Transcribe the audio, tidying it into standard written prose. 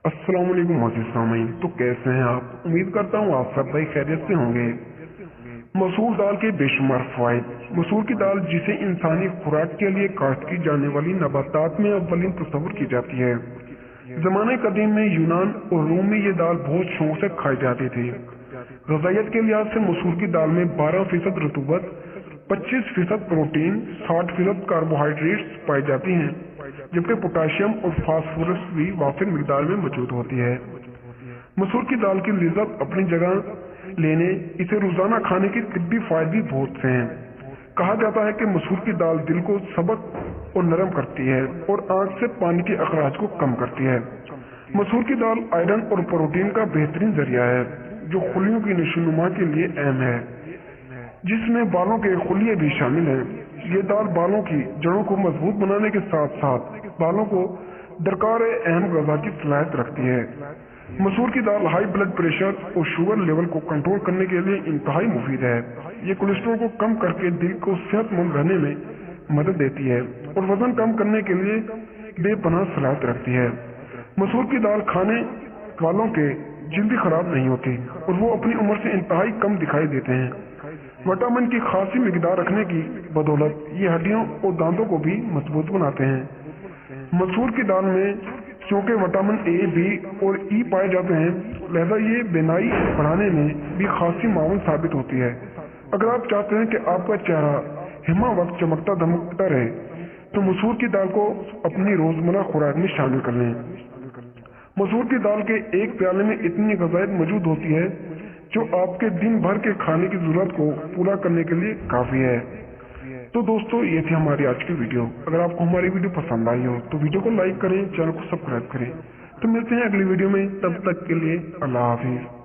अस्सलाम वालेकुम मोअज़्ज़िज़ सामीन। तो कैसे हैं आप? उम्मीद करता हूँ आप सब भाई खैरियत से होंगे। मसूर दाल के बेशुमार फ़वाइद। मसूर की दाल, जिसे इंसानी खुराक के लिए काश्त की जाने वाली नबातात में अव्वलीन तस्वुर की जाती है। ज़माने कदीम में यूनान और रोम में ये दाल बहुत शौक से खाई जाती थी। ग़िज़ाइयत के लिहाज से मसूर की दाल में 12% रतूबत, 25% प्रोटीन, 60% कार्बोहाइड्रेट्स पाई जाती हैं, जबकि पोटाशियम और फास्फोरस भी वाफिर मिकदार में मौजूद होती है। मसूर की दाल की लिज़्ज़त अपनी जगह लेने इसे रोजाना खाने के तिब्बी फायदे भी बहुत से हैं। कहा जाता है कि मसूर की दाल दिल को सबक और नरम करती है और आंख से पानी के अखराज को कम करती है। मसूर की दाल आयरन और प्रोटीन का बेहतरीन जरिया है, जो खुलियों की नशोनुमा के लिए अहम है, जिसमें बालों के खुलिये भी शामिल हैं। ये दाल बालों की जड़ों को मजबूत बनाने के साथ साथ बालों को दरकार अहम ग़िज़ा की सलाहियत रखती है। मसूर की दाल हाई ब्लड प्रेशर और शुगर लेवल को कंट्रोल करने के लिए इंतहाई मुफीद है। ये कोलेस्ट्रॉल को कम करके दिल को सेहतमंद रहने में मदद देती है और वजन कम करने के लिए बेपनाह सलाहियत रखती है। मसूर की दाल खाने वालों के जल्दी खराब नहीं होती और वो अपनी उम्र से इंतहाई कम दिखाई देते हैं। विटामिन की खासी मिकदार रखने की बदौलत ये हड्डियों और दांतों को भी मजबूत बनाते हैं। मसूर की दाल में क्योंकि विटामिन ए, बी और ई पाए जाते हैं, लिहाजा ये बीनाई बढ़ाने में भी खासी मावन साबित होती है। अगर आप चाहते हैं कि आपका चेहरा हिमा वक्त चमकता धमकता रहे, तो मसूर की दाल को अपनी रोजमर्रा खुराक में शामिल कर लें। मसूर की दाल के एक प्याले में इतनी ग़िज़ाइयत मौजूद होती है जो आपके दिन भर के खाने की जरूरत को पूरा करने के लिए काफी है। तो दोस्तों, ये थी हमारी आज की वीडियो। अगर आपको हमारी वीडियो पसंद आई हो तो वीडियो को लाइक करें, चैनल को सब्सक्राइब करें। तो मिलते हैं अगली वीडियो में, तब तक के लिए अल्लाह हाफिज।